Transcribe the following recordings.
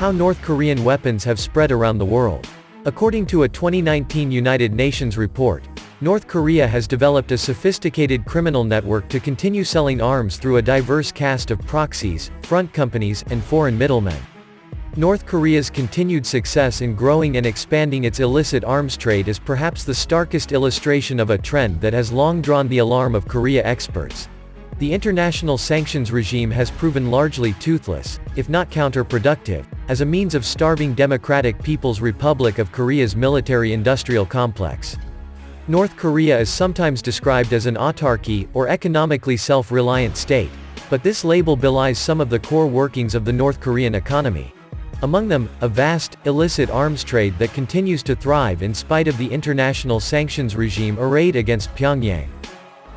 how North Korean weapons have spread around the world. According to a 2019 United Nations report, North Korea has developed a sophisticated criminal network to continue selling arms through a diverse cast of proxies, front companies, and foreign middlemen. North Korea's continued success in growing and expanding its illicit arms trade is perhaps the starkest illustration of a trend that has long drawn the alarm of Korea experts. The international sanctions regime has proven largely toothless, if not counterproductive, as a means of starving Democratic People's Republic of Korea's military-industrial complex. North Korea is sometimes described as an autarky, or economically self-reliant state, but this label belies some of the core workings of the North Korean economy. Among them, a vast, illicit arms trade that continues to thrive in spite of the international sanctions regime arrayed against Pyongyang.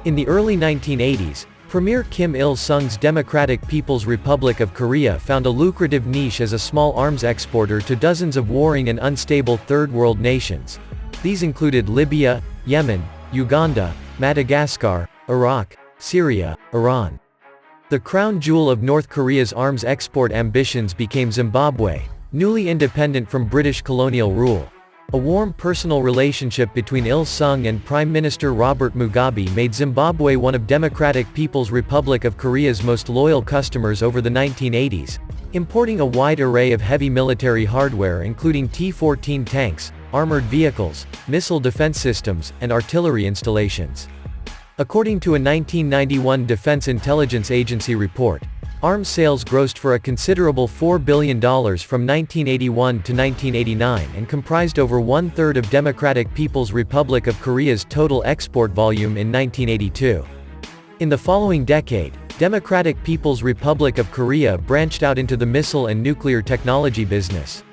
In the early 1980s, Premier Kim Il-sung's Democratic People's Republic of Korea found a lucrative niche as a small arms exporter to dozens of warring and unstable Third World nations. These included Libya, Yemen, Uganda, Madagascar, Iraq, Syria, Iran. The crown jewel of North Korea's arms export ambitions became Zimbabwe, newly independent from British colonial rule. A warm personal relationship between Il-sung and Prime Minister Robert Mugabe made Zimbabwe one of Democratic People's Republic of Korea's most loyal customers over the 1980s, importing a wide array of heavy military hardware including T-14 tanks, armored vehicles, missile defense systems, and artillery installations. According to a 1991 Defense Intelligence Agency report, arms sales grossed for a considerable $4 billion from 1981 to 1989 and comprised over one-third of Democratic People's Republic of Korea's total export volume in 1982. In the following decade, Democratic People's Republic of Korea branched out into the missile and nuclear technology business.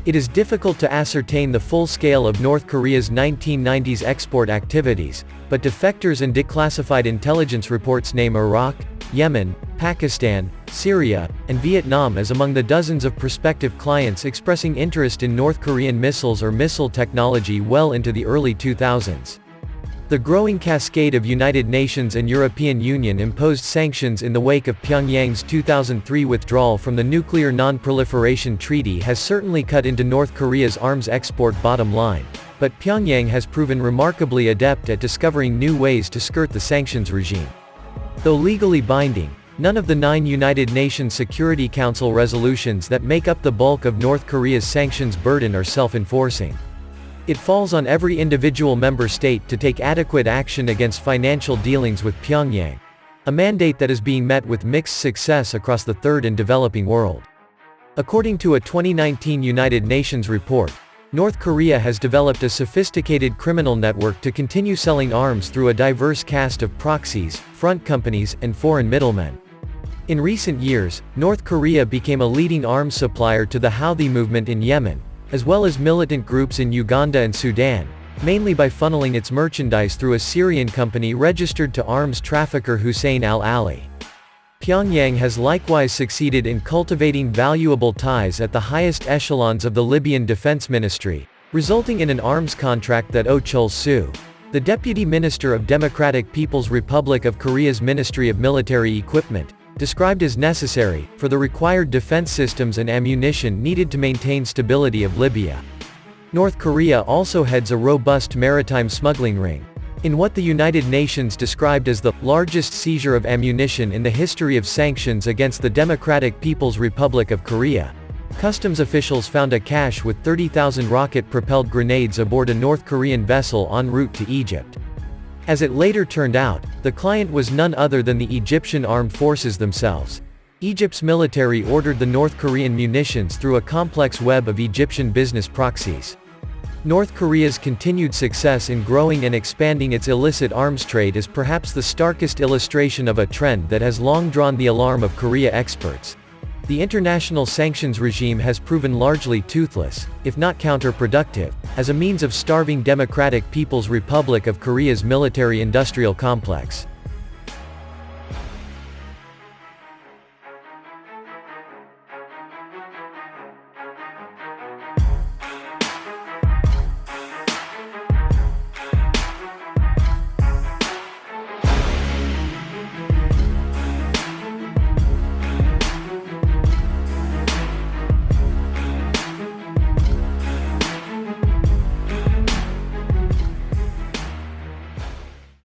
It is difficult to ascertain the full scale of North Korea's 1990s export activities, but defectors and declassified intelligence reports name Iraq, Yemen, Pakistan, Syria, and Vietnam as among the dozens of prospective clients expressing interest in North Korean missiles or missile technology well into the early 2000s. The growing cascade of United Nations and European Union imposed sanctions in the wake of Pyongyang's 2003 withdrawal from the Nuclear Non-Proliferation Treaty has certainly cut into North Korea's arms export bottom line, but Pyongyang has proven remarkably adept at discovering new ways to skirt the sanctions regime. Though legally binding, none of the 9 United Nations Security Council resolutions that make up the bulk of North Korea's sanctions burden are self-enforcing. It falls on every individual member state to take adequate action against financial dealings with Pyongyang, a mandate that is being met with mixed success across the third and developing world. According to a 2019 United Nations report, North Korea has developed a sophisticated criminal network to continue selling arms through a diverse cast of proxies, front companies, and foreign middlemen. In recent years, North Korea became a leading arms supplier to the Houthi movement in Yemen, as well as militant groups in Uganda and Sudan, mainly by funneling its merchandise through a Syrian company registered to arms trafficker Hussein al-Ali. Pyongyang has likewise succeeded in cultivating valuable ties at the highest echelons of the Libyan Defense Ministry, resulting in an arms contract that Oh Chol-soo, the Deputy Minister of Democratic People's Republic of Korea's Ministry of Military Equipment, described as necessary, for the required defense systems and ammunition needed to maintain stability of Libya. North Korea also heads a robust maritime smuggling ring. In what the United Nations described as the largest seizure of ammunition in the history of sanctions against the Democratic People's Republic of Korea, customs officials found a cache with 30,000 rocket-propelled grenades aboard a North Korean vessel en route to Egypt. As it later turned out, the client was none other than the Egyptian armed forces themselves. Egypt's military ordered the North Korean munitions through a complex web of Egyptian business proxies. North Korea's continued success in growing and expanding its illicit arms trade is perhaps the starkest illustration of a trend that has long drawn the alarm of Korea experts. The international sanctions regime has proven largely toothless, if not counterproductive, as a means of starving Democratic People's Republic of Korea's military-industrial complex.